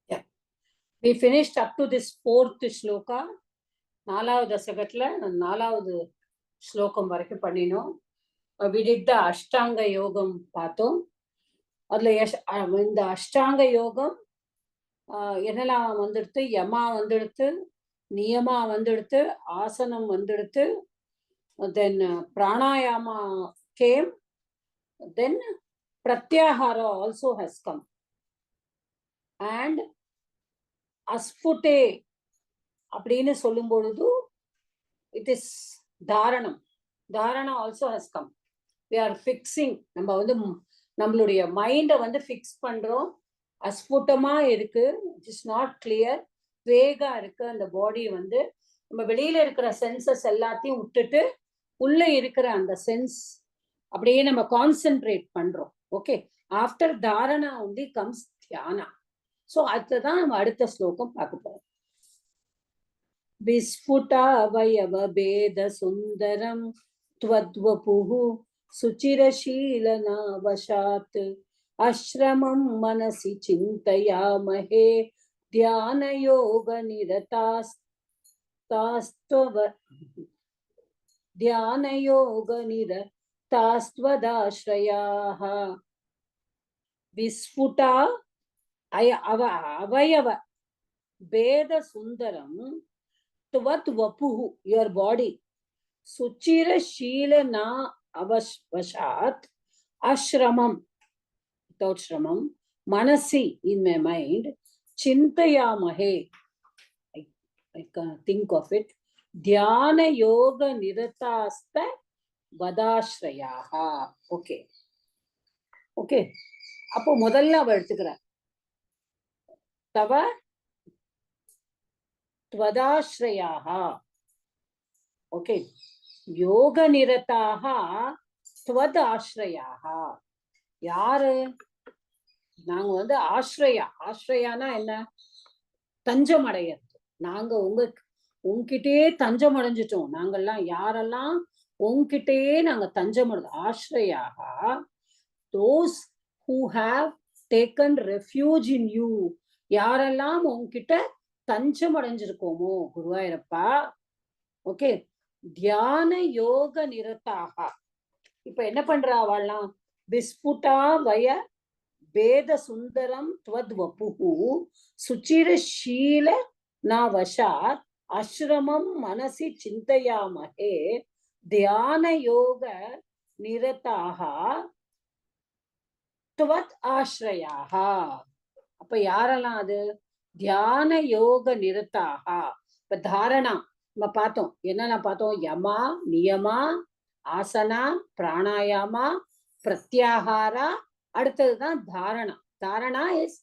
Yeah. We finished up to this fourth shloka. நாலாவது தசகத்துல நாலாவது ஸ்லோகம் வரைக்கும் பண்ணினோம். We did the அஷ்டாங்க யோகம் பார்த்தோம். அதுல இந்த அஷ்டாங்க யோகம் என்னெல்லாம் வந்துடுத்து, யமா வந்துடுத்து, நியமா வந்துடுத்து, ஆசனம் வந்துடுத்து, then pranayama came, then pratyahara also has come, and asfute அப்படின்னு சொல்லும் பொழுது it is தாரணம் also has come. We are fixing, நம்ம வந்து நம்மளுடைய மைண்டை வந்து ஃபிக்ஸ் பண்றோம். அஸ்புட்டமா இருக்கு, இட் இஸ் நாட் கிளியர், வேகா இருக்கு. அந்த பாடி வந்து நம்ம வெளியில இருக்கிற சென்சஸ் எல்லாத்தையும் விட்டுட்டு உள்ள இருக்கிற அந்த சென்ஸ் அப்படியே நம்ம கான்சென்ட்ரேட் பண்றோம். Okay, after dharana only comes dhyana. So அதுதான் நம்ம அடுத்த ஸ்லோகம் பார்க்க போறோம். விஸ்ஃபுடா அவயவ பேத சுந்தரம் த்வத்வபுஹு சுச்சிரசீலனாவசாத் அஸ்ரமம் மனசி சிந்தயாமஹே தியானயோக நிரதாஸ்த்வதாஸ்ரயாஹ. விஸ்ஃபுடா அவயவ பேத சுந்தரம் த்வத்வபுஹு, யுவர் பாடி, சுச்சிரசீலனா அவசாத் அஸ்ரமம், without shramam, manasi, in my mind, chintayamahe, I can think of it, dhyana yoga niratasta vadashrayaha. Okay, okay, அப்போ முதல்ல அவ எடுத்துக்கிற தவ த்வதாஸ்ரயாஹ. ஓகே, யோக நிரதாக த்வதாஸ்ரயாஹ. யாரு? நாங்க வந்து ஆஸ்ரயானா என்ன? தஞ்சம் அடையிறது. நாங்க உங்ககிட்டே தஞ்சம் அடைஞ்சிட்டோம். நாங்கெல்லாம் யாரெல்லாம் உங்ககிட்டயே நாங்க தஞ்சம் அடைஞ்சோம். ஆஸ்ரயாக, those who have taken refuge in you. யாரெல்லாம் உங்ககிட்ட தஞ்சம் அடைஞ்சிருக்கோமோ குருவாயிரப்பா. ஓகே, தியான யோக நிரதாக. இப்ப என்ன பண்றா அவள்லாம்? விஸ்புடா வய வேத சுந்தரம் த்வத்வபுஹு சுச்சிரசீல நாவசாத் அஸ்ரமம் மனசி சிந்தயாமஹே தியான யோக நிரதாக த்வத் ஆஸ்ரயாஹ. அப்ப யாரெல்லாம் அது? தியான யோக நிரதாக. இப்ப தாரணா நம்ம பார்த்தோம். என்னென்ன பார்த்தோம்? யமா, நியமா, ஆசனா, பிராணாயாமா, பிரத்யாகாரா. அடுத்ததுதான் தாரணா. Dharana is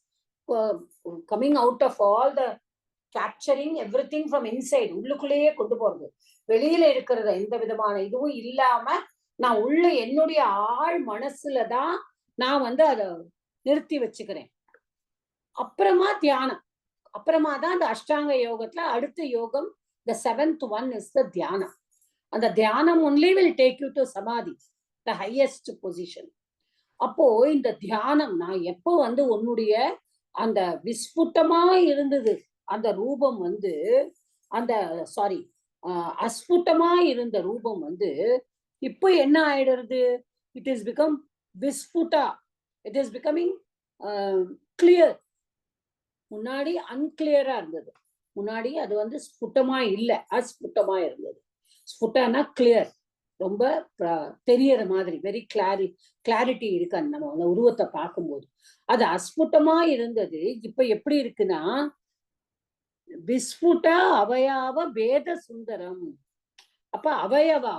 coming out of all the capturing everything from inside, உள்ளுக்குள்ளேயே கொண்டு போறது. வெளியில இருக்கிறத எந்த விதமான இதுவும் இல்லாம நான் உள்ள என்னுடைய ஆழ் மனசுலதான் நான் வந்து அதை நிறுத்தி வச்சுக்கிறேன். அப்புறமா தியானம், அப்புறமா தான் அந்த அஷ்டாங்க யோகத்துல அடுத்த யோகம், the seventh one is the தியானம். அந்த தியானம் only will take you to samadhi, the highest position. அப்போ இந்த தியானம் நான் எப்போ வந்து உன்னுடைய அந்த விஸ்புட்டமா இருந்தது அந்த ரூபம் வந்து, அந்த அஸ்புட்டமா இருந்த ரூபம் வந்து இப்போ என்ன ஆயிடுறது? இட் இஸ் பிகம் விஸ்புட்டா, இட் இஸ் பிகமிங் கிளியர். முன்னாடி அன்கிளியரா இருந்தது. முன்னாடி அது வந்து ஸ்புட்டமா இல்லை, அஸ்புட்டமா இருந்தது. ஸ்புட்டானா கிளியர், ரொம்ப தெரியற மாதிரி, வெரி கிளாரிட்டி இருக்கு நம்ம அந்த உருவத்தை பார்க்கும்போது. அது அஸ்புட்டமா இருந்தது. இப்ப எப்படி இருக்குன்னா விஸ்புட அவயவ பேத சுந்தரம். அப்ப அவயவா,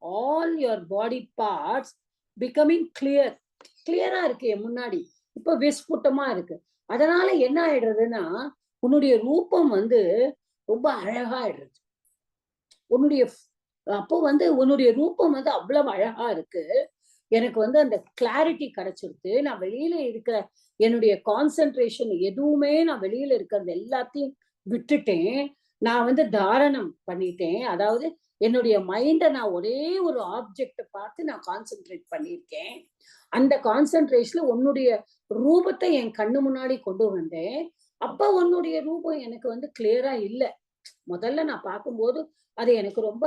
all your body parts becoming கிளியரா இருக்கு முன்னாடி. இப்ப விஸ்புட்டமா இருக்கு. அதனால என்ன ஆயிடுறதுன்னா உன்னுடைய ரூபம் வந்து ரொம்ப அழகா ஆயிடுறது. அப்போ வந்து உன்னுடைய ரூபம் வந்து அவ்வளவு அழகா இருக்கு. எனக்கு வந்து அந்த கிளாரிட்டி கிடைச்சிருக்கு. நான் வெளியில இருக்கிற என்னுடைய கான்சென்ட்ரேஷன் எதுவுமே நான் வெளியில இருக்கிறது எல்லாத்தையும் விட்டுட்டேன். நான் வந்து தாரணம் பண்ணிட்டேன். அதாவது என்னுடைய மைண்ட நான் ஒரே ஒரு ஆப்ஜெக்ட பார்த்து நான் கான்சென்ட்ரேட் பண்ணியிருக்கேன். அந்த கான்சென்ட்ரேஷன்ல உன்னுடைய ரூபத்தை என் கண்ணு முன்னாடி கொண்டு வந்தேன். அப்ப உன்னுடைய ரூபம் எனக்கு வந்து கிளியரா இல்ல. முதல்ல நான் பார்க்கும்போது அது எனக்கு ரொம்ப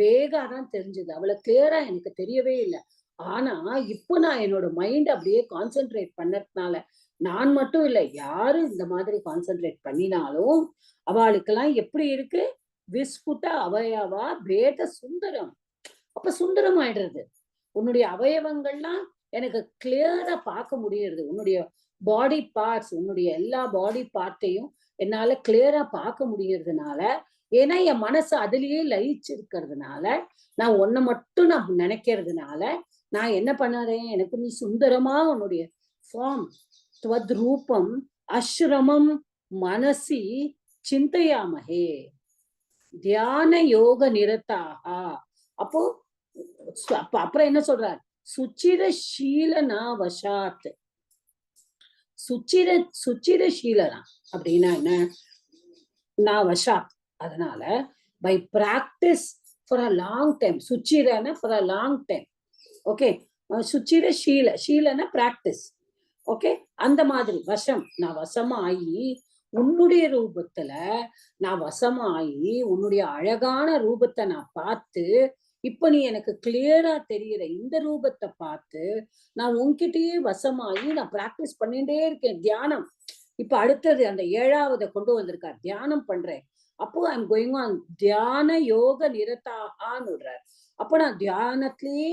வேகா தான் தெரிஞ்சது. அவ்வளவு கிளியரா எனக்கு தெரியவே இல்லை. ஆனா இப்ப நான் என்னோட மைண்ட் அப்படியே கான்சென்ட்ரேட் பண்ணதுனால நான் மட்டும் இல்லை, யாரு இந்த மாதிரி கான்சென்ட்ரேட் பண்ணினாலும் அவளுக்கெல்லாம் எப்படி இருக்கு? விஸ்புட அவயவா பேத சுந்தரம். அப்ப சுந்தரம் ஆயிடுறது. உன்னுடைய அவயவங்கள்லாம் எனக்கு கிளியரா பார்க்க முடியுது. உன்னுடைய பாடி பார்ட்ஸ், உன்னுடைய எல்லா பாடி பார்ட்டையும் என்னால கிளியரா பார்க்க முடியறதுனால, ஏன்னா என் மனசு அதுலயே லயிச்சு இருக்கிறதுனால, நான் ஒன்ன மட்டும் நான் நினைக்கிறதுனால, நான் என்ன பண்ணறேன்? எனக்கு நீ சுந்தரமா உன்னுடைய ஃபார்ம் त्वद् ரூபம் அஸ்ரமம் மனசி சிந்தையாமஹே தியான யோக நிரதாக. அப்போ அப்புறம் என்ன சொல்றார்? சுச்சிர ஷீலனா வசாத். சுச்சிர சுச்சிர ஷீலனா அப்படின்னா என்ன? நான் வசாத். அதனால by practice for a long time. சுச்சிரன for a long time. Okay, சுச்சிர ஷீல, ஷீலன பிராக்டிஸ். ஓகே, அந்த மாதிரி வசம், நான் வசமாயி உன்னுடைய ரூபத்துல நான் வசமாயி உன்னுடைய அழகான ரூபத்தை நான் பார்த்து, இப்ப நீ எனக்கு கிளியரா தெரியுற இந்த ரூபத்தை பார்த்து நான் உன்கிட்டயே வசமாயி நான் பிராக்டிஸ் பண்ணிட்டே இருக்கேன். தியானம் இப்ப அடுத்தது அந்த 7வது கொண்டு வந்திருக்கார். தியானம் பண்றேன். அப்போ ஐம் கோயிங் ஆன் தியான யோக நிரதாகான்னு விடுறார். அப்போ நான் தியானத்திலேயே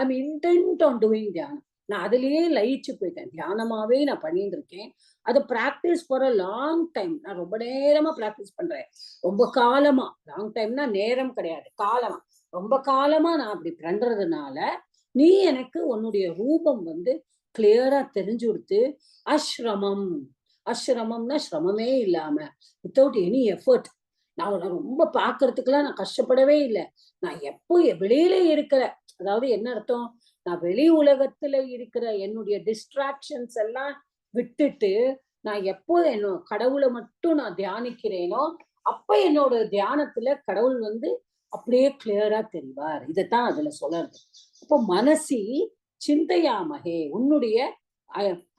ஐம் இன்டென்ட் ஆன் டூயிங் தியானம். நான் அதுலயே லயிச்சு போயிட்டேன். தியானமாவே நான் பண்ணிட்டு இருக்கேன். அது practice for a long time. நான் ரொம்ப நேரமா பிராக்டிஸ் பண்றேன். ரொம்ப காலமா. லாங் டைம்னா நேரம் கிடையாது, காலமா. ரொம்ப காலமா நான் அப்படி பண்றதுனால நீ எனக்கு உன்னுடைய ரூபம் வந்து கிளியரா தெரிஞ்சு கொடுத்து, அஸ்ரமம். அஸ்ரமம்னா சிரமமே இல்லாம, வித்தவுட் எனி எஃபர்ட். நான் ரொம்ப பாக்குறதுக்கெல்லாம் நான் கஷ்டப்படவே இல்லை. நான் எப்போ வெளியில இருக்கிற, அதாவது என்ன அர்த்தம்? நான் வெளி உலகத்துல இருக்கிற என்னுடைய டிஸ்ட்ராக்ஷன்ஸ் எல்லாம் விட்டுட்டு நான் எப்போ என்ன கடவுளை மட்டும் நான் தியானிக்கிறேனோ அப்ப என்னோட தியானத்துல கடவுள் வந்து அப்படியே கிளியரா தெரிவார். இதைத்தான் அதுல சொல்றது. அப்போ மனசி சிந்தையாமகே உன்னுடைய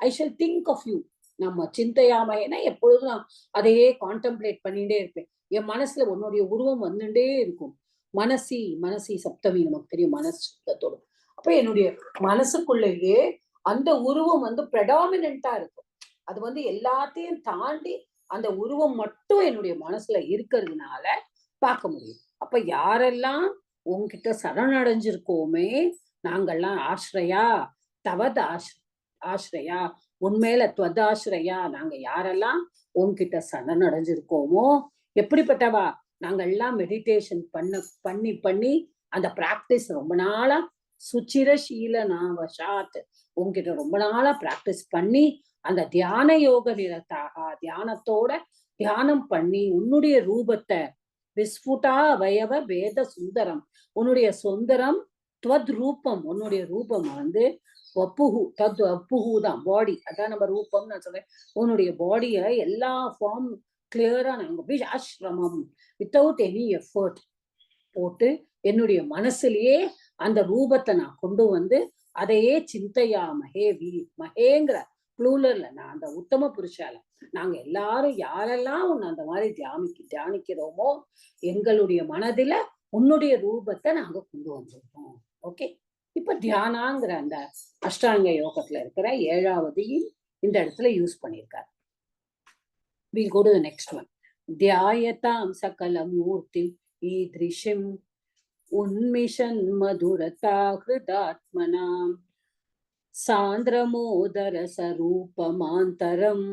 I shall think of you. நம்ம சிந்தையாமகேனா எப்பொழுதும் நான் அதையே கான்டெம்ப்ளேட் பண்ணிட்டே இருப்பேன். என் மனசுல உன்னுடைய உருவம் வந்துட்டே இருக்கும். மனசி, மனசி சப்தமி நமக்கு தெரியும், மனசு சப்தத்தோடு. அப்ப என்னுடைய மனசுக்குள்ளேயே அந்த உருவம் வந்து ப்ரெடாமினண்டா இருக்கும். அது வந்து எல்லாத்தையும் தாண்டி அந்த உருவம் மட்டும் என்னுடைய மனசுல இருக்கிறதுனால பார்க்க முடியும். அப்ப யாரெல்லாம் உன்கிட்ட சரணடைஞ்சிருக்கோமே, நாங்கள்லாம் ஆஸ்ரயா தவத் ஆஸ்ரயா, உண்மையில துவதாஸ்ரயா, நாங்க யாரெல்லாம் உன்கிட்ட சரணடைஞ்சிருக்கோமோ, எப்படிப்பட்டவா? நாங்க எல்லாம் மெடிடேஷன் பண்ணி பண்ணி அந்த பிராக்டிஸ் ரொம்ப நாளா சுச்சிரசீலனா வசாத் உங்ககிட்ட ரொம்ப நாளா பிராக்டிஸ் பண்ணி அந்த தியான யோக நிரதாக தியானத்தோட தியானம் பண்ணி உன்னுடைய ரூபத்தை விஸ்புடா அவயவ பேத சுந்தரம், உன்னுடைய சுந்தரம் துவத் ரூபம், உன்னுடைய ரூபம் வந்து வப்புகு தத் வப்புகு தான் பாடி. அதான் நம்ம ரூபம் நான் சொல்றேன். உன்னுடைய பாடிய எல்லா ஃபார்ம் கிளியரா நாங்க ஆசிரமம் வித்தவுட் எனி எஃபர்ட் போட்டு என்னுடைய மனசுலயே அந்த ரூபத்தை நான் கொண்டு வந்து அதையே சிந்தையா மகே மகேங்கிற ப்ளூலர்ல நான் அந்த உத்தம புருஷால நாங்க எல்லாரும் யாரெல்லாம் உன்னை அந்த மாதிரி தியானிக்கிறோமோ எங்களுடைய மனதில உன்னுடைய ரூபத்தை நாங்க கொண்டு வந்துருக்கோம். ஓகே, இப்ப தியானாங்கிற அந்த அஷ்டாங்க யோகத்துல இருக்கிற 7வதையும் இந்த இடத்துல யூஸ் பண்ணியிருக்காரு. We'll go to the next one. தியாயதாம் சகல மூர்த்தி ஈத்ரிஷிம் உன்மிஷன் மதுரதா ஹிருதாத்மனாம் சாந்திரமோதர சரூபமாந்தரம்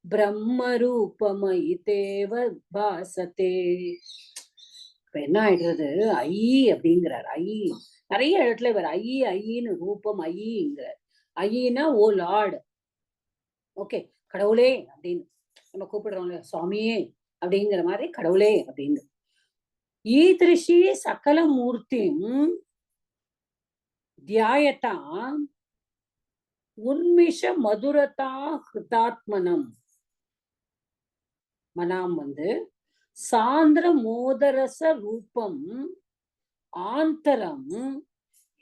பிரம்மரூபமயி தேவ பாசத்தே. இப்ப என்ன ஆயிடுறது? ஐ அப்படிங்கிறார். ஐ நிறைய இடத்துல இவர் ஐன்னு ரூபம் ஐங்கிறார். ஐனா ஓ லார்டு. ஓகே, கடவுளே அப்படின்னு நம்ம கூப்பிடுறோம்ல, சுவாமியே அப்படிங்கிற மாதிரி கடவுளே அப்படின்னு. ஈதிருஷி சகல மூர்த்தியும் தியாயதாம் உன்மிஷ மதுரதா ஹிருதாத்மனம் மனாம் வந்து சாந்திர மோதரச ரூபம் ஆந்தரம்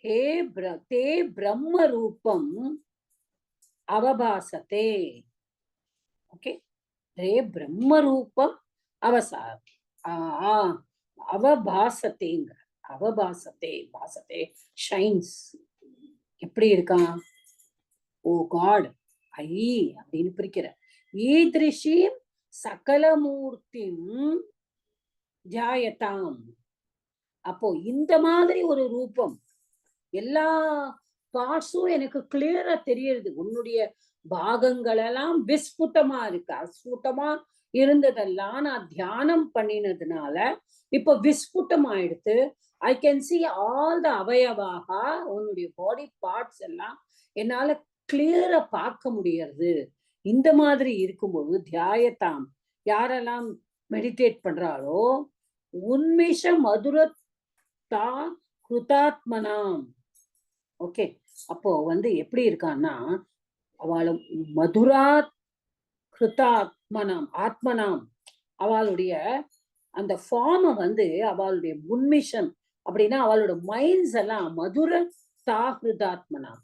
தே பிரம்ம ரூபம் அவபாசத்தே. ஓகே, தே பிரம்ம ரூபம் அவபாசத்தேங்க. அவபாசத்தே, பாசத்தே ஷைன்ஸ். எப்படி இருக்கான்? ஓ காட், ஐ அப்படின்னு பிரிக்கிற. ஈதிருஷீம் சகலமூர்த்திம் ஜாயதாம். அப்போ இந்த மாதிரி ஒரு ரூபம், எல்லா பார்ட்ஸும் எனக்கு கிளியரா தெரியுது. உன்னுடைய பாகங்கள் எல்லாம் விஸ்புட்டமா இருக்கு. அஸ்புட்டமா இருந்ததெல்லாம் நான் தியானம் பண்ணினதுனால இப்ப விஸ்புட்டம் ஆயிடுத்து. I can see all the அவயவாக, உன்னுடைய பாடி பார்ட்ஸ் எல்லாம் என்னால கிளியரா பார்க்க முடியறது. இந்த மாதிரி இருக்கும்போது தியாயத்தாம், யாரெல்லாம் மெடிடேட் பண்றாளோ, உன்மிஷ மதுரத்தா கிருதாத்மனாம். ஓகே, அப்போ எப்படி இருக்கான்னா, அவளும் மதுரா கிருதாத்மனாம், ஆத்மனாம், அவளுடைய அந்த ஃபார்ம அவளுடைய உன்மிஷம் அப்படின்னா அவளோட மைண்ட்ஸ் எல்லாம் மதுர தா கிருதாத்மனாம்.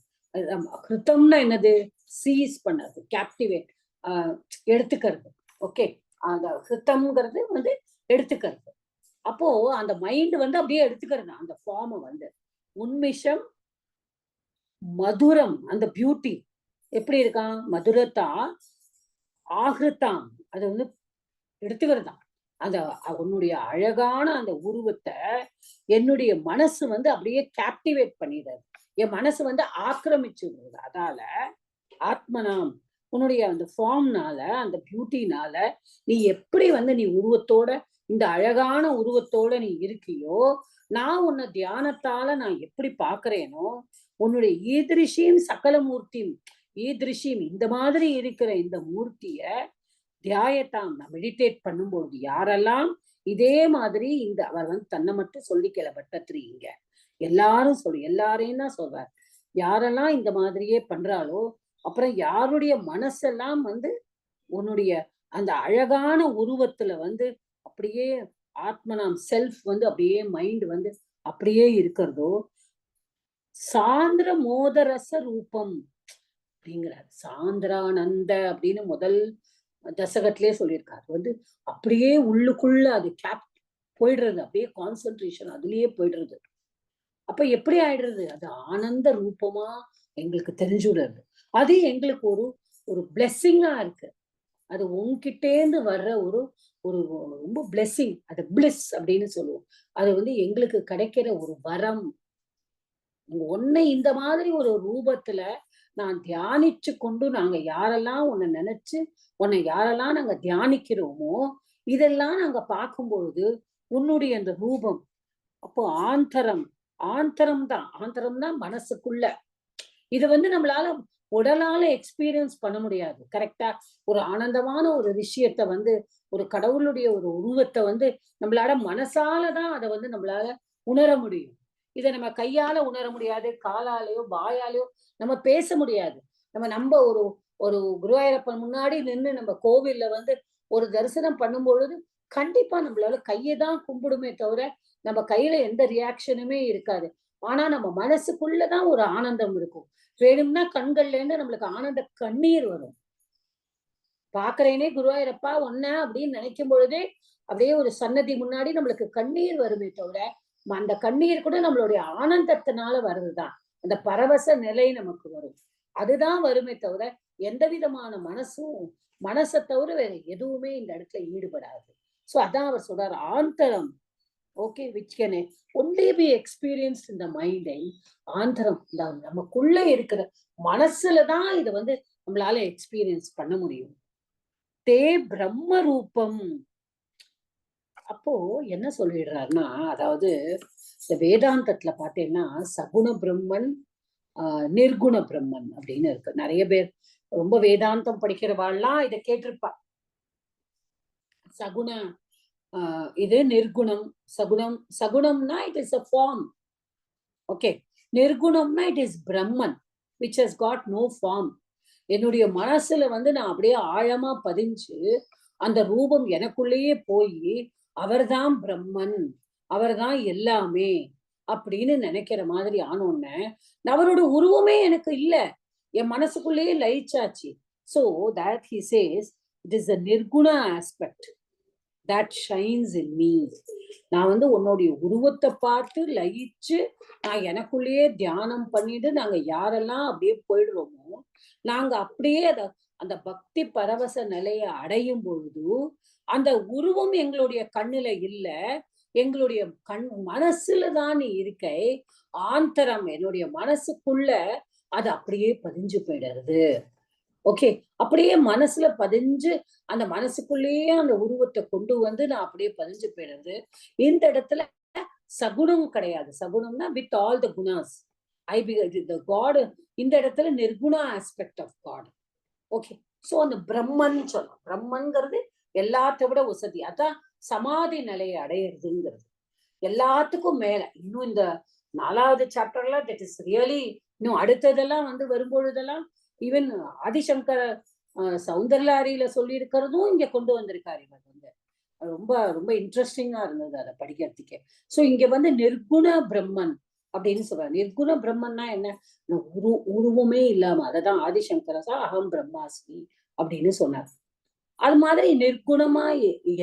கிருத்தம்னா என்னது? சீஸ் பண்ணது, கேப்டிவேட், எடுத்துக்கிறது. ஓகே, அந்த கிருத்தம்ங்கிறது எடுத்துக்கிறது. அப்போ அந்த மைண்ட் அப்படியே எடுத்துக்கிறது அந்த ஃபார்ம. உன்மிஷம் மதுரம், அந்த பியூட்டி எப்படி இருக்கான்? மதுரத்தா ஆகிருத்தாம், அது எடுத்துக்கிறதா. அந்த உன்னுடைய அழகான அந்த உருவத்தை என்னுடைய மனசு அப்படியே கேப்டிவேட் பண்ணிடுறது. என் மனசு ஆக்கிரமிச்சு விடுறது. அதால ஆத்மனாம், உன்னுடைய அந்த ஃபார்ம்னால, அந்த பியூட்டினால நீ எப்படி நீ உருவத்தோட, இந்த அழகான உருவத்தோட நீ இருக்கியோ, நான் உன்னை தியானத்தால நான் எப்படி பாக்குறேனோ, உன்னுடைய ஈதிருஷியும் சகல மூர்த்தியும், ஈதிருஷியும் இந்த மாதிரி இருக்கிற இந்த மூர்த்திய தியாயத்தாம், நான் மெடிடேட் பண்ணும்போது யாரெல்லாம் இதே மாதிரி அவர் தன்னை மட்டும் சொல்லிக்கல பட்டத்திரி, இங்க எல்லாரும் எல்லாரையும் தான் சொல்றார். யாரெல்லாம் இந்த மாதிரியே பண்றாளோ, அப்புறம் யாருடைய மனசெல்லாம் உன்னுடைய அந்த அழகான உருவத்துல அப்படியே ஆத்மனாம் செல்ஃப் அப்படியே மைண்ட் அப்படியே இருக்கிறதோ, சாந்திர மோதரச ரூபம் அப்படிங்கிறார். சாந்திரானந்த அப்படின்னு முதல் தசகத்திலே சொல்லியிருக்காரு. அப்படியே உள்ளுக்குள்ள அது போயிடுறது, அப்படியே கான்சென்ட்ரேஷன் அதுலயே போயிடுறது. அப்ப எப்படி ஆயிடுறது? அது ஆனந்த ரூபமா எங்களுக்கு தெரிஞ்சுடுறது. அது எங்களுக்கு ஒரு பிளெஸ்ஸிங்கா இருக்கு. அது உன்கிட்டேந்து வர்ற ஒரு ரொம்ப பிளெஸ்ஸிங், அது பிளிஸ் அப்படின்னு சொல்லுவோம். அது எங்களுக்கு கிடைக்கிற ஒரு வரம். உன்னை இந்த மாதிரி ஒரு ரூபத்துல நான் தியானிச்சு கொண்டு, நாங்க யாரெல்லாம் உன்னை நினைச்சு, உன்னை யாரெல்லாம் நாங்க தியானிக்கிறோமோ, இதெல்லாம் நாங்க பார்க்கும் பொழுது உன்னுடைய அந்த ரூபம், அப்போ ஆந்தரம், ஆந்தரம் தான் மனசுக்குள்ள. இது நம்மளால உடலால எக்ஸ்பீரியன்ஸ் பண்ண முடியாது. கரெக்டா? ஒரு ஆனந்தமான ஒரு விஷயத்த ஒரு கடவுளுடைய ஒரு உருவத்தை நம்மளால மனசாலதான் அதை நம்மளால உணர முடியும். இதை நம்ம கையால உணர முடியாது, காலாலேயோ வாயாலேயோ நம்ம பேச முடியாது. நம்ம ஒரு குருவாயூரப்பன் முன்னாடி நின்று நம்ம கோவில்ல ஒரு தரிசனம் பண்ணும் பொழுது கண்டிப்பா நம்மளால கையை தான் கும்பிடுமே தவிர நம்ம கையில எந்த ரியாக்ஷனுமே இருக்காது. ஆனா நம்ம மனசுக்குள்ளதான் ஒரு ஆனந்தம் இருக்கும். வேணும்னா கண்கள்ல இருந்து நம்மளுக்கு ஆனந்த கண்ணீர் வரும். பாக்குறேனே குருவாயூரப்பா ஒன்ன அப்படின்னு நினைக்கும் பொழுதே அப்படியே ஒரு சன்னதி முன்னாடி நம்மளுக்கு கண்ணீர் வருமே தவிர, அந்த கண்ணீர் கூட நம்மளுடைய ஆனந்தத்தினால வருதுதான். அந்த பரவச நிலை நமக்கு வரும். அதுதான் வருமே தவிர எந்த விதமான மனசை தவிர வேற எதுவுமே இந்த இடத்துல ஈடுபடாது. சோ அதான் அவர் சொல்றாரு, ஆந்தரம், okay, which can only be experienced in the mind. ஆந்தரம், நமக்குள்ள இருக்கிற மனசுலதான் இதை நம்மளால எக்ஸ்பீரியன்ஸ் பண்ண முடியும். தே பிரம்ம ரூபம். அப்போ என்ன சொல்லிடுறாருன்னா, அதாவது இந்த வேதாந்தத்துல பாத்தீங்கன்னா சகுண பிரம்மன், நிர்குண பிரம்மன் அப்படின்னு இருக்கு. நிறைய பேர் ரொம்ப வேதாந்தம் படிக்கிறவாள்லாம் இதை கேட்டிருப்பா. சகுண இது நிர்குணம், சகுணம். சகுணம்னா it is a form. Okay, நிர்குணம்னா it is Brahman which has got no form. என்னுடைய மனசுல நான் அப்படியே ஆழமா பதிஞ்சு அந்த ரூபம் எனக்குள்ளேயே போய் அவர்தான் பிரம்மன், அவர்தான் எல்லாமே, அப்படின்னு நினைக்கிற மாதிரி ஆனோன்னு அவரோட உருவமே எனக்கு இல்ல, என் மனசுக்குள்ளேயே லயிச்சாச்சு. So that he says it is a nirguna aspect that shines in me. நான் வந்து உன்னுடைய உருவத்தை பார்த்து லயிச்சு நான் எனக்குள்ளேயே தியானம் பண்ணிட்டு நாங்க யாரெல்லாம் அப்படியே போயிடுறோமோ நாங்க அப்படியே அந்த பக்தி பரவச நிலையை அடையும் பொழுது அந்த உருவம் எங்களுடைய கண்ணுல இல்ல, எங்களுடைய மனசுல தான் நீ இருக்கை. ஆந்தரம் என்னுடைய மனசுக்குள்ள அது அப்படியே பதிஞ்சு போயிடுறது. ஓகே, அப்படியே மனசுல பதிஞ்சு அந்த மனசுக்குள்ளேயே அந்த உருவத்தை கொண்டு வந்து நான் அப்படியே பதிஞ்சு போயிடுறது. இந்த இடத்துல சகுனம் கிடையாது. சகுனம்னா with all the gunas I be the God. இந்த இடத்துல நிர்குணா aspect of God. Okay, so அந்த பிரம்மன் சொல்லலாம். பிரம்மன்கிறது எல்லாத்த விட வசதி. அதான் சமாதி நிலையை அடையிறதுங்கிறது. எல்லாத்துக்கும் மேல இன்னும் இந்த 4வது சாப்டர்ல தட் இஸ் ரியலி இன்னும் அடுத்ததெல்லாம் வந்து வரும்பொழுதெல்லாம் ஈவன் ஆதிசங்கர சௌந்தர்யாரியில சொல்லி இருக்கிறதும் இங்க கொண்டு வந்திருக்காரு. இவர் வந்து ரொம்ப ரொம்ப இன்ட்ரெஸ்டிங்கா இருந்தது அதை படிக்கிறதுக்கே. சோ இங்க வந்து நிர்குண பிரம்மன் அப்படின்னு சொல்றாரு. நிர்குண பிரம்மன்னா என்ன? உருவமே இல்லாம, அததான் ஆதிசங்கரசா அகம் பிரம்மாஸ்மி அப்படின்னு சொன்னார். அது மாதிரி நிர்குணமா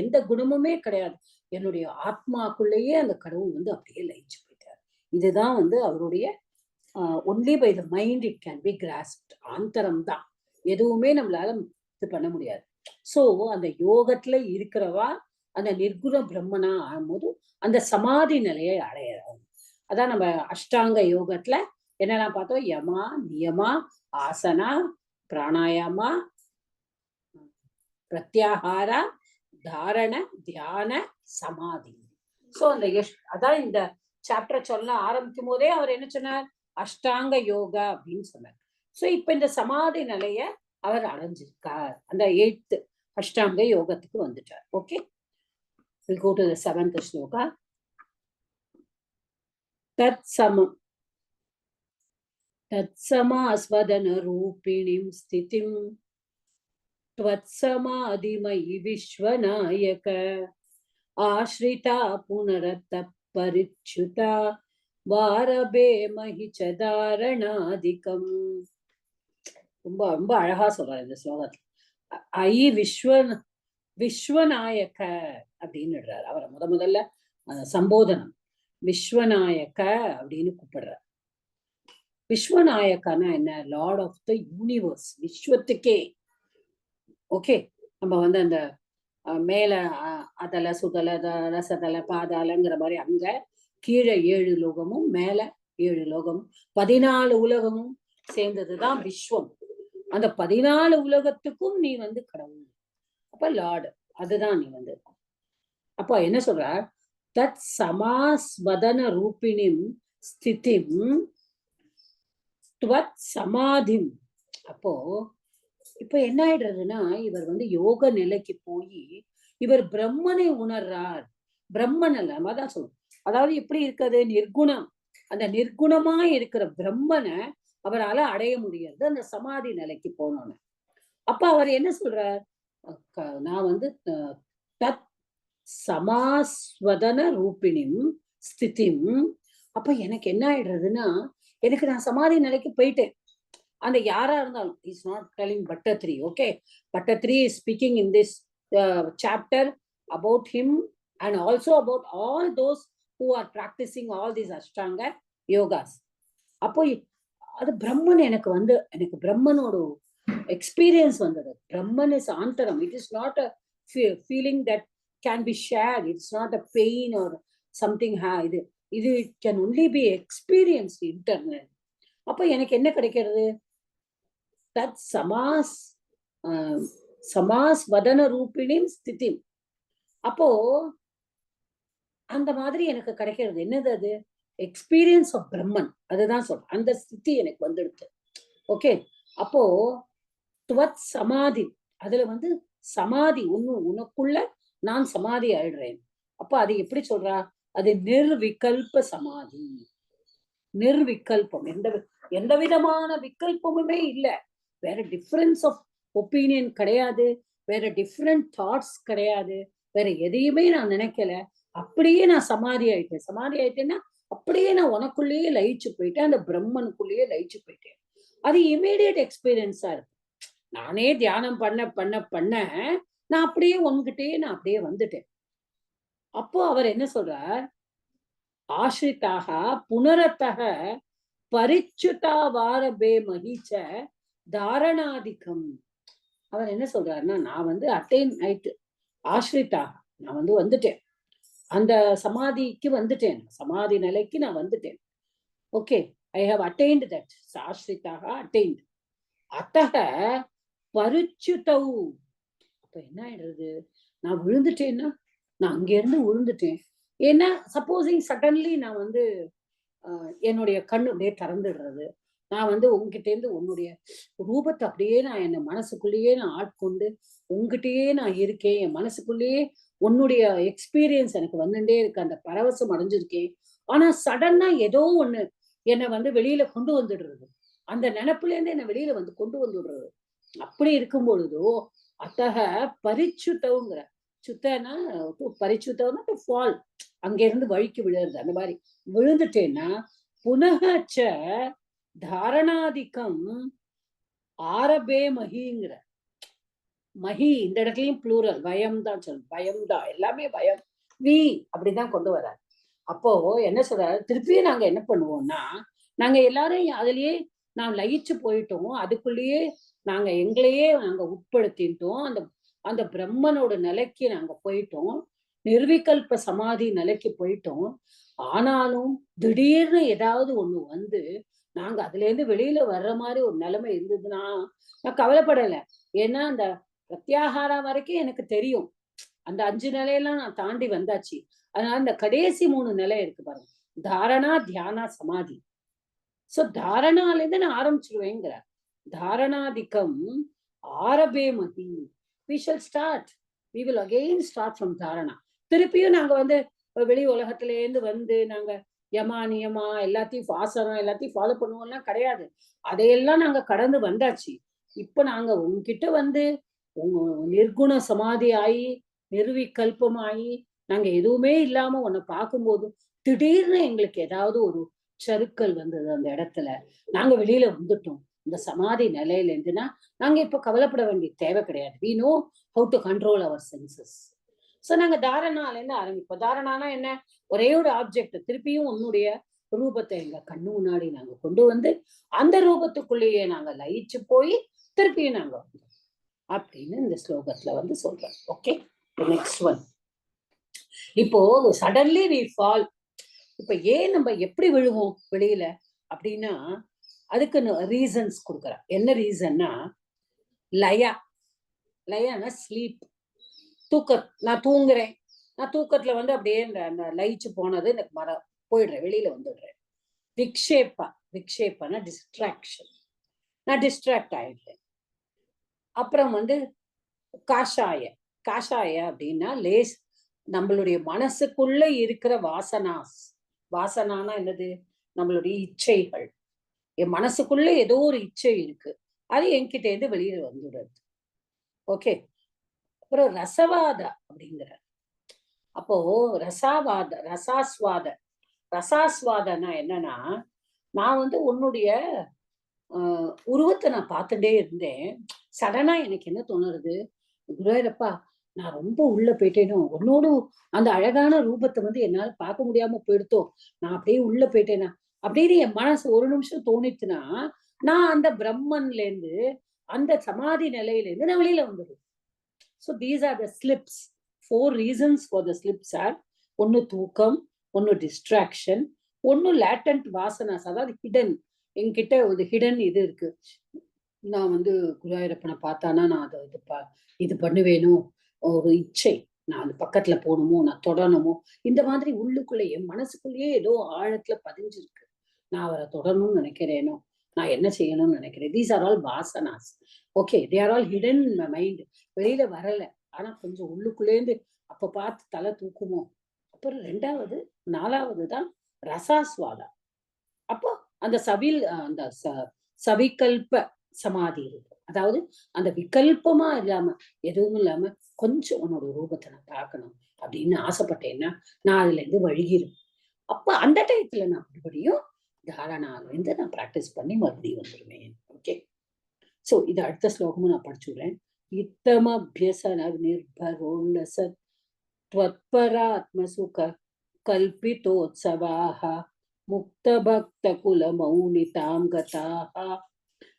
எந்த குணமுமே கிடையாது, என்னுடைய ஆத்மாக்குள்ளேயே அந்த கடவுள் வந்து அப்படியே லயிச்சு போயிட்டார். இதுதான் வந்து அவருடைய only by the mind it can be grasped. ஆந்தரம் தான், எதுவுமே நம்மளால இது பண்ண முடியாது. சோ அந்த யோகத்துல இருக்கிறவா அந்த நிர்குண பிரம்மனா ஆகும்போது அந்த சமாதி நிலையை அடையிறோம். அதான் நம்ம அஷ்டாங்க யோகத்துல என்னெல்லாம் பார்த்தோம்? யமா, நியமா, ஆசனா, பிராணாயாமா, பிரத்யாகாரா, தாரண, தியான, சமாதி. சோ அந்த அதான் இந்த சாப்டர் சொல்ல ஆரம்பிக்கும் போதே அவர் என்ன சொன்னார்? அஷ்டாங்க யோகா அப்படின்னு சொன்னார். சோ இப்ப இந்த சமாதி நிலைய அவர் அடைஞ்சிருக்கார். அந்த 8th அஷ்டாங்க யோகத்துக்கு வந்துட்டார். Okay, we'll go to the 7th shloka. தத்சமம் தத்சமாஸ்வதன ரூபிணிம் ஸ்திதிம் त्वत्समाधिमयि विश्वनायक आश्रिता पुनरत परिच्युता வாரபே மகிச்ச தாரணாதிகம். ரொம்ப ரொம்ப அழகா சொல்றாரு இந்த ஸ்லோகத்துல. ஐ விஸ்வநாயக அப்படின்னு அவரை முதல்ல சம்போதனம் விஸ்வநாயக அப்படின்னு கூப்பிடுறார். விஸ்வநாயகனா என்ன? லார்ட் ஆஃப் த யூனிவர்ஸ், விஸ்வத்துக்கே. ஓகே, நம்ம வந்து அந்த மேல அதல சுதல ரசதல பாதாளங்கிற மாதிரி அங்க கீழே 7 லோகமும் மேல 7 லோகமும் 14 உலகமும் சேர்ந்ததுதான் விஸ்வம். அந்த 14 உலகத்துக்கும் நீ வந்து கடவுள், அப்ப லார்டு, அதுதான் நீ வந்து. அப்ப என்ன சொல்ற? தத் சமாஸ்வதன ரூபிணிம் ஸ்திதிம் துவத் சமாதிம். அப்போ இப்ப என்ன ஆயிடுறதுன்னா இவர் வந்து யோக நிலைக்கு போய் இவர் பிரம்மனை உணர்றார். பிரம்மன் அல்ல, அதான் சொல்லுவோம். அதாவது எப்படி இருக்கிறது? நிர்குணம். அந்த நிர்குணமா இருக்கிற பிரம்மனை அவரால் அடைய முடியாது அந்த சமாதி நிலைக்கு போனோன்னு. அப்ப அவர் என்ன சொல்றார்? நான் வந்து தத் சமாஸ்வதன ரூபிணிம் ஸ்திதிம். அப்ப எனக்கு என்ன ஆயிடுறதுன்னா எனக்கு நான் சமாதி நிலைக்கு போயிட்டேன். அந்த யாரா இருந்தாலும் is not telling Bhattathiri. Okay, Bhattathiri is speaking in this chapter about him and also about all those who are practicing all these ashtanga yogas. அப்போ அது பிரம்மன் எனக்கு பிரம்மனோட எக்ஸ்பீரியன்ஸ் வந்தது. பிரம்மன் இஸ் ஆந்தரம். It is not a feeling that can be shared. It's not a pain or something. இது it can only be experience internal. அப்போ எனக்கு என்ன கிடைக்கிறது? தத் சமாஸ் வதன ரூபிணிம் ஸ்திதிம். அப்போ அந்த மாதிரி எனக்கு கிடைக்கிறது என்னது? அது எக்ஸ்பீரியன்ஸ் ஆஃப் பிரம்மன். அதுதான் சொல்றேன். அந்த ஸ்திதி எனக்கு வந்துடுது. ஓகே, அப்போ துவத் சமாதி, அதுல வந்து சமாதி உனக்குள்ள நான் சமாதி ஆயிடுறேன். அப்ப அது எப்படி சொல்றா? அது நிர்விகல்ப சமாதி. நிர்விகல்பம், எந்த விதமான விகல்பமுமே இல்ல. வேற டிஃபரன்ஸ் ஆஃப் ஒப்பீனியன் கிடையாது, வேற டிஃப்ரெண்ட் தாட்ஸ் கிடையாது, வேற எதையுமே நான் நினைக்கல. அப்படியே நான் சமாதி ஆயிட்டேன். சமாதி ஆயிட்டேன்னா அப்படியே நான் உனக்குள்ளேயே லயிச்சு போயிட்டேன், அந்த பிரம்மனுக்குள்ளேயே லயிச்சு போயிட்டேன். அது இமீடியட் எக்ஸ்பீரியன்ஸா இருக்கு. நானே தியானம் பண்ண நான் அப்படியே உன்கிட்டயே நான் அப்படியே வந்துட்டேன். அப்போ அவர் என்ன சொல்றார், ஆஷ்ரிதாக புனரத்தக பரிச்சுதா வாரபே மகிச்ச தாரணாதிக்கம். அவர் என்ன சொல்றாருன்னா, நான் வந்து அட்டைன் ஆயிட்டு ஆஷ்ரிதாக நான் வந்து வந்துட்டேன், அந்த சமாதிக்கு வந்துட்டேன், சமாதி நிலைக்கு நான் வந்துட்டேன். Okay, I have attained that. ஆஷ்ரிதாக அட்டைன்ட். அத்தக பரிச்சுதௌ. அப்ப என்ன ஆயிடுறது, நான் விழுந்துட்டேன்னா, நான் அங்க இருந்து விழுந்துட்டேன். ஏன்னா சப்போசிங் சடன்லி நான் வந்து என்னுடைய கண்ணு அப்படியே திறந்துடுறது, நான் வந்து உங்ககிட்ட இருந்து உன்னுடைய ரூபத்தை அப்படியே நான் என் மனசுக்குள்ளேயே நான் ஆட்கொண்டு உங்ககிட்டயே நான் இருக்கேன், என் மனசுக்குள்ளேயே உன்னுடைய எக்ஸ்பீரியன்ஸ் எனக்கு வந்துட்டே இருக்கு, அந்த பரவசம் அடைஞ்சிருக்கேன். ஆனா சடனா ஏதோ ஒண்ணு என்னை வந்து வெளியில கொண்டு வந்துடுறது, அந்த நினைப்புல இருந்து என்னை வெளியில வந்து கொண்டு வந்துடுறது. அப்படி இருக்கும் பொழுதோ அத்தக பரிச்சுத்தவுங்கிற, சுத்தனா பரிச்சுத்தவனா டு ஃபால், அங்க இருந்து வழிக்கு விழுறது, அந்த மாதிரி விழுந்துட்டேன்னா புனகச்ச தாரணாதிக்கம் ஆரபே மகிங்கிற. மகி இந்த இடத்துலயும் ப்ளூரல், பயம் தான் சொல்லணும், பயம் தான், எல்லாமே பயம், வி அப்படிதான் கொண்டு வர. அப்போ என்ன சொல்றாரு, திருப்பியும் நாங்க என்ன பண்ணுவோம்னா, நாங்க எல்லாரும் அதுலயே நான் லயிச்சு போயிட்டோம், அதுக்குள்ளேயே நாங்க எங்களையே நாங்க உட்படுத்திட்டோம், அந்த அந்த பிரம்மனோட நிலைக்கு நாங்க போயிட்டோம், நிர்விகல்ப சமாதி நிலைக்கு போயிட்டோம். ஆனாலும் திடீர்னு ஏதாவது ஒண்ணு வந்து நாங்க அதுல இருந்து வெளியில வர்ற மாதிரி ஒரு நிலைமை இருந்ததுன்னா நான் கவலைப்படலை. ஏன்னா அந்த பிரத்யாகாரம் வரைக்கும் எனக்கு தெரியும், அந்த 5 நிலையெல்லாம் நான் தாண்டி வந்தாச்சு. அதனால இந்த கடைசி 3 நிலை இருக்கு பாருங்க, தாரணா தியானா சமாதி. சோ தாரணால இருந்து நான் ஆரம்பிச்சிருவேங்கிற. தாரணாதிக்கம் ஆரபே மதி. we shall start, we will again start from dharana. திருப்பியும் நாங்க வந்து வெளி உலகத்துல இருந்து வந்து நாங்க யமா நியமா எல்லாத்தையும் ஆசனம் எல்லாத்தையும் ஃபாலோ பண்ணுவோம்னா கிடையாது, அதையெல்லாம் நாங்க கடந்து வந்தாச்சு. இப்ப நாங்க உங்ககிட்ட வந்து நிர்குண சமாதி ஆகி நிர்விகல்பமாயி நாங்க எதுவுமே இல்லாம உன்னை பார்க்கும்போது திடீர்னு எங்களுக்கு ஏதாவது ஒரு சறுக்கல் வந்தது, அந்த இடத்துல நாங்க வெளியில வந்துட்டோம் இந்த சமாதி நிலையில இருந்துன்னா நாங்க இப்ப கவலைப்பட வேண்டிய தேவை கிடையாது. we know how to control our senses. So நாங்க தாரணால இருந்து ஆரம்பிப்போம். தாரணானா என்ன, ஒரே ஒரு ஆப்ஜெக்ட் திருப்பியும் உன்னுடைய ரூபத்தை எங்க கண்ணு முன்னாடி நாங்க கொண்டு வந்து அந்த ரூபத்துக்குள்ளேயே நாங்க லயிச்சு போய் திருப்பியும் நாங்க அப்படின்னு இந்த ஸ்லோகத்துல வந்து சொல்றோம். Okay, next one. இப்போ சடன்லி வி ஃபால். இப்ப ஏன் நம்ம எப்படி விழுவோம் வெளியில அப்படின்னா அதுக்கு ரீசன்ஸ் கொடுக்குறேன். என்ன ரீசன்னா, லயா, லயானா ஸ்லீப், தூக்கம். நான் தூங்குறேன், நான் தூக்கத்துல வந்து அப்படியே அந்த லயிச்சு போனது எனக்கு போயிடுறேன், வெளியில வந்துடுறேன். விக்ஷேப்பா, விக்ஷேப்பானா டிஸ்ட்ராக்ஷன், நான் டிஸ்ட்ராக்ட் ஆயிடுறேன். அப்புறம் வந்து காஷாய, காஷாய அப்படின்னா லேஸ், நம்மளுடைய மனசுக்குள்ள இருக்கிற வாசனாஸ். வாசனானா என்னது, நம்மளுடைய இச்சைகள். என் மனசுக்குள்ள ஏதோ ஒரு இச்சை இருக்கு, அது என்கிட்ட இருந்து வெளியில வந்துடுறது. ஓகே, அப்புறம் ரசவாத அப்படிங்கிற. அப்போ ரசாவாத, ரசாஸ்வாத. ரசாஸ்வாதனா என்னன்னா, நான் வந்து உன்னுடைய உருவத்தை நான் பார்த்துட்டே இருந்தேன், சடனா எனக்கு என்ன தோணுறது, குருவாயூரப்பா நான் ரொம்ப உள்ள போயிட்டேனோ, உன்னோட அந்த அழகான ரூபத்தை வந்து என்னால பார்க்க முடியாம போயிடுத்தோ, நான் அப்படியே உள்ள போயிட்டேனா அப்படின்னு என் மனசு ஒரு நிமிஷம் தோணிச்சுன்னா நான் அந்த பிரம்மன்ல இருந்து அந்த சமாதி நிலையில இருந்து நான் வெளியில வந்துடுவேன். So these are the slips. 4 reasons for the slips are: ஒன்னு தூக்கம், ஒன்னு டிஸ்ட்ராக்ஷன், ஒன்னு லேட்டன்ட் வாசனாஸ், அதாவது ஹிடன். என்கிட்ட ஒரு ஹிடன் இது இருக்கு, நான் வந்து குருவாயூரப்பனை பார்த்தானா நான் அதை இது பண்ணுவேனோ, ஒரு இச்சை, நான் அது பக்கத்துல போகணுமோ, நான் தொடணுமோ, இந்த மாதிரி உள்ளுக்குள்ளே என் மனசுக்குள்ளேயே ஏதோ ஆழத்துல பதிஞ்சிருக்கு, நான் அவரை தொடரணும்னு நினைக்கிறேனோ, நான் என்ன செய்யணும்னு நினைக்கிறேன். These are all vasanas. Okay, they are all hidden in my mind. வெளியில வரல, ஆனா கொஞ்சம் உள்ளுக்குள்ளேருந்து அப்ப பார்த்து தலை தூக்குமோ. அப்புறம் 2வது 4வது தான் ரசாஸ்வாதா. அப்போ அந்த அந்த சவிகல்ப சமாதி இருக்கு, அதாவது அந்த விகல்பமா இல்லாம எதுவும் இல்லாம கொஞ்சம் உன்னோட ரூபத்தை நான் பார்க்கணும் அப்படின்னு ஆசைப்பட்டேன்னா நான் அதுல இருந்து வழிகிறேன். அப்ப அந்த டயத்துல நான் மறுபடியும் தாரணாலேருந்து நான் பிராக்டிஸ் பண்ணி மறுபடியும் வந்துருவேன். ஓகே, சோ இது அடுத்த ஸ்லோகமும் நான் படிச்சுடுறேன். இத்தமபியசன நிர்பரோல்லசத் त्वत्परात्मसुख कल्पितोत्सवाः मुक्तभक्तकुलमौनितां गताः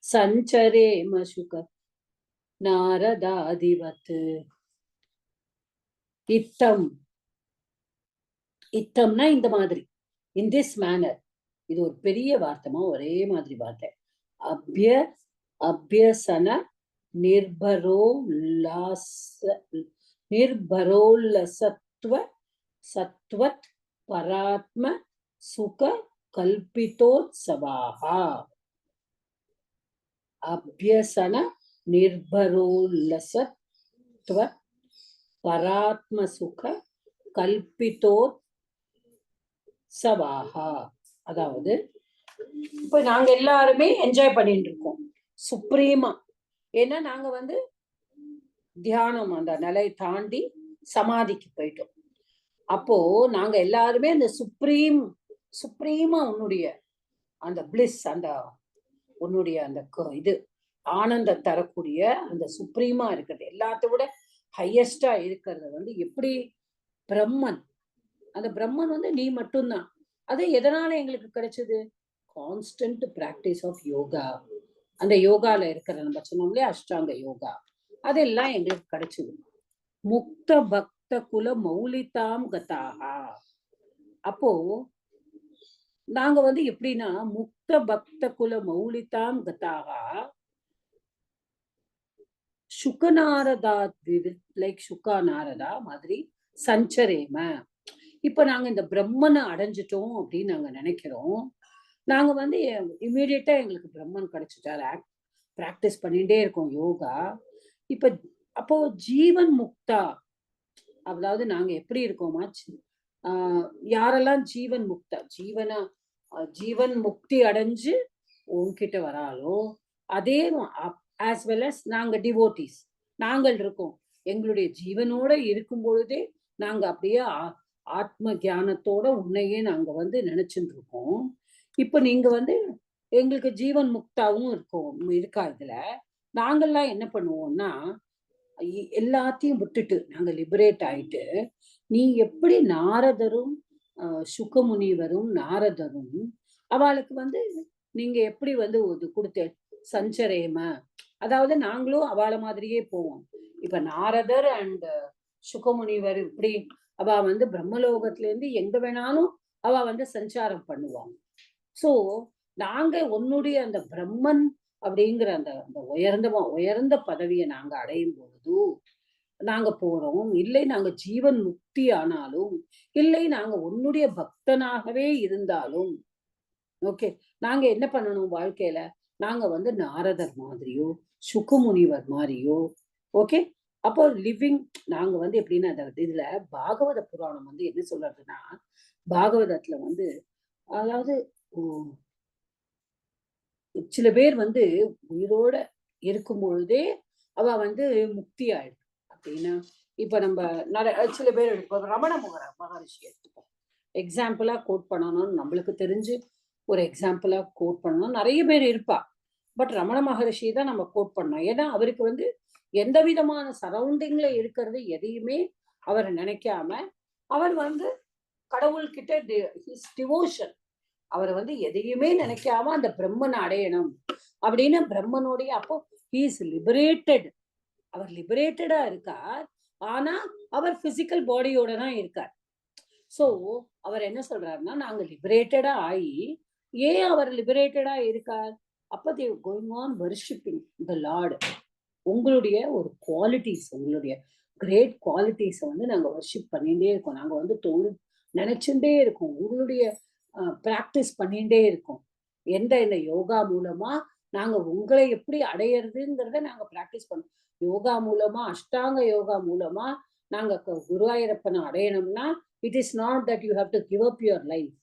सञ्चरेम शुक नारदादिवत्. இத்தம், இத்தம்னா இந்த மாதிரி, in this manner. இது ஒரு பெரிய வார்த்தைமா, ஒரே மாதிரி வார்த்தை. அபியசன நிர்பரோல்லசத்வ சத்வத் பராத்ம சுக கல்பிதோத்சவாஹா. அபியசன நிர்பரோல்லசத்வ பராத்ம சுக கல்பிதோத்சவாஹா. அதாவது இப்ப நாங்க எல்லாருமே என்ஜாய் பண்ணிட்டு இருக்கோம் சுப்ரீமா. ஏன்னா நாங்க வந்து தியானம் அந்த நிலை தாண்டி சமாதிக்கு போயிட்டோம். அப்போ நாங்க எல்லாருமே அந்த சுப்ரீமா உன்னுடைய அந்த பிளிஸ், அந்த உன்னுடைய அந்த இது ஆனந்த தரக்கூடிய அந்த சுப்ரீமா இருக்கிறது, எல்லாத்த விட ஹையஸ்டா இருக்கிறது வந்து எப்படி பிரம்மன். அந்த பிரம்மன் வந்து நீ மட்டும்தான். அது எதனால எங்களுக்கு கிடைச்சது? Constant practice of yoga. அந்த யோகால இருக்கிற நம்ம சொன்னோம் இல்லையா, அஷ்டாங்க யோகா, அதெல்லாம் எங்களுக்கு கிடைச்சது. முக்த பக்த குல மௌலிதாம் கதாகா. அப்போ நாங்க வந்து எப்படின்னா, முக்த பக்த குல மௌலிதாம் கதாகா சுகநாரதா, லைக் சுகா நாரதா மாதிரி சஞ்சரேம. இப்ப நாங்க இந்த பிரம்மனை அடைஞ்சிட்டோம் அப்படின்னு நாங்க நினைக்கிறோம். நாங்க வந்து இமீடியட்டா எங்களுக்கு பிரம்மன் கிடைச்சிட்டாரு, பிராக்டிஸ் பண்ணிட்டே இருக்கோம் யோகா. இப்ப அப்போ ஜீவன் முக்தா, அதாவது நாங்க எப்படி இருக்கோமா, யாரெல்லாம் ஜீவன் முக்தா, ஜீவன் முக்தி அடைஞ்சு உன்கிட்ட வராலோ, அதே ஆஸ் வெல் அஸ் நாங்க டிவோட்டிஸ் நாங்கள் இருக்கோம். எங்களுடைய ஜீவனோட இருக்கும் பொழுதே நாங்க அப்படியே ஆத்ம தியானத்தோட உன்னையே நாங்க வந்து நினைச்சுட்டு இருக்கோம். இப்ப நீங்க வந்து எங்களுக்கு ஜீவன் முக்தாவும் இருக்கா. இதுல நாங்கள்லாம் என்ன பண்ணுவோம்னா, எல்லாத்தையும் விட்டுட்டு நாங்க லிபரேட் ஆயிட்டு, நீ எப்படி நாரதரும் சுகமுனிவரும் நாரதரும் அவளுக்கு வந்து நீங்க எப்படி வந்து கொடுத்த சஞ்சரேம, அதாவது நாங்களும் அவளை மாதிரியே போவோம். இப்ப நாரதர் அண்ட் சுகமுனிவர் இப்படி அவ வந்து பிரம்மலோகத்துல இருந்து எங்க வேணாலும் அவ வந்து சஞ்சாரம் பண்ணுவாங்க. சோ நாங்க உன்னுடைய அந்த பிரம்மன் அப்படிங்கிற அந்த உயர்ந்த பதவியை நாங்க அடையும் பொழுது நாங்க போறோம். இல்லை நாங்க ஜீவன் முக்தி ஆனாலும், இல்லை நாங்க உன்னுடைய பக்தனாகவே இருந்தாலும், ஓகே, நாங்க என்ன பண்ணணும் வாழ்க்கையில? நாங்க வந்து நாரதர் மாதிரியோ சுகமுனிவர் மாதிரியோ, ஓகே. அப்போ லிவிங் நாங்க வந்து எப்படின்னா, இதுல பாகவத புராணம் வந்து என்ன சொல்றதுன்னா, பாகவதத்துல வந்து அதாவது சில பேர் வந்து உயிரோட இருக்கும் பொழுதே அவ வந்து முக்தி ஆயிடும் அப்படின்னா, இப்ப நம்ம சில பேர் எடுப்போம். ரமண மகரிஷி எடுத்துப்போம் எக்ஸாம்பிளா கோட் பண்ணணும்னு நம்மளுக்கு தெரிஞ்சு ஒரு எக்ஸாம்பிளா கோட் பண்ணணும். நிறைய பேர் இருப்பா, பட் ரமண மகரிஷி தான் நம்ம கோட் பண்ணோம். ஏன்னா அவருக்கு வந்து எந்த விதமான சரௌண்டிங்ல இருக்கிறது எதையுமே அவர் நினைக்காம, அவர் வந்து கடவுள்கிட்ட டிவோஷன், அவர் வந்து எதையுமே நினைக்காம அந்த பிரம்மனை அடையணும் அப்படின்னு பிரம்மனுடைய, அப்போ ஹி இஸ் லிபரேட்டட். அவர் லிபரேட்டடா இருக்கார், ஆனா அவர் பிசிக்கல் பாடியோட தான் இருக்கார். சோ அவர் என்ன சொல்றாருன்னா, நாங்க லிபரேட்டடா ஆகி, ஏன் அவர் லிபரேட்டடா இருக்கார்? அப்ப they going on worshipping the Lord. உங்களுடைய ஒரு குவாலிட்டிஸ், உங்களுடைய கிரேட் குவாலிட்டிஸ வந்து நாங்க வர்ஷிப் பண்ணிட்டே இருக்கோம். நாங்க வந்து நினைச்சுட்டே இருக்கோம். உங்களுடைய பிராக்டிஸ் பண்ணிட்டே இருக்கோம். இந்த யோகா மூலமா நாங்க உங்களை எப்படி அடையிறதுங்கிறத நாங்க பிராக்டிஸ் பண்ணோம். யோகா மூலமா, அஷ்டாங்க யோகா மூலமா நாங்க குருவாயூரப்பனை அடையணும்னா, it is not that you have to give up your life.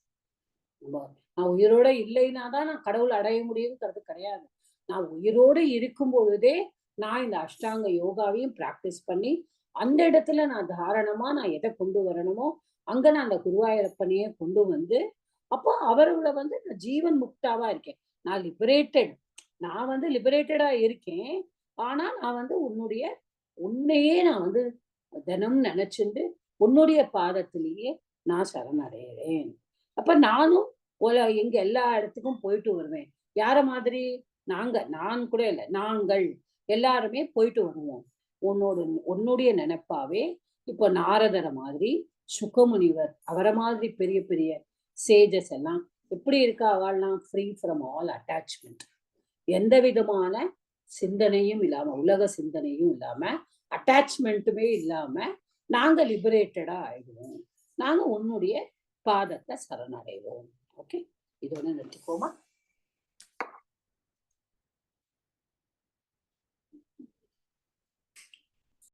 நான் உயிரோட இல்லைன்னா தான் நான் கடவுள் அடைய முடியுங்கிறது கிடையாது. நான் உயிரோடு இருக்கும் பொழுதே நான் இந்த அஷ்டாங்க யோகாவையும் பிராக்டிஸ் பண்ணி, அந்த இடத்துல நான் தாரணமா நான் எதை கொண்டு வரணுமோ அங்க நான் அந்த குருவாயூரப்பனையே கொண்டு வந்து, அப்போ அவரோட வந்து நான் ஜீவன் முக்தாவா இருக்கேன். நான் லிபரேட்டட். நான் வந்து லிபரேட்டடா இருக்கேன். ஆனா நான் வந்து உன்னையே நான் வந்து தினம் நினைச்சுண்டு, உன்னுடைய பாதத்திலேயே நான் சரணடைகிறேன். அப்ப நானும் எங்க எல்லா இடத்துக்கும் போயிட்டு வருவேன். யார மாதிரி? நான் கூட இல்ல. நாங்கள் எல்லாருமே போயிட்டு வருவோம். உன்னோட உன்னுடைய நினைப்பாவே இப்போ நாரதர மாதிரி, சுகமுனிவர் அவர மாதிரி பெரிய பெரிய சேஜஸ் எல்லாம் எப்படி இருக்கா? அவள்லாம் ஃப்ரீ ஃப்ரம் ஆல் அட்டாச்மெண்ட். எந்த விதமான சிந்தனையும் இல்லாம, உலக சிந்தனையும் இல்லாம, அட்டாச்மெண்ட்டுமே இல்லாம, நாங்க லிபரேட்டடா ஆயிடுவோம். நாங்க உன்னுடைய பாதத்தை சரணடைவோம். ஓகே, இதோட நிறுத்திக்கோமா?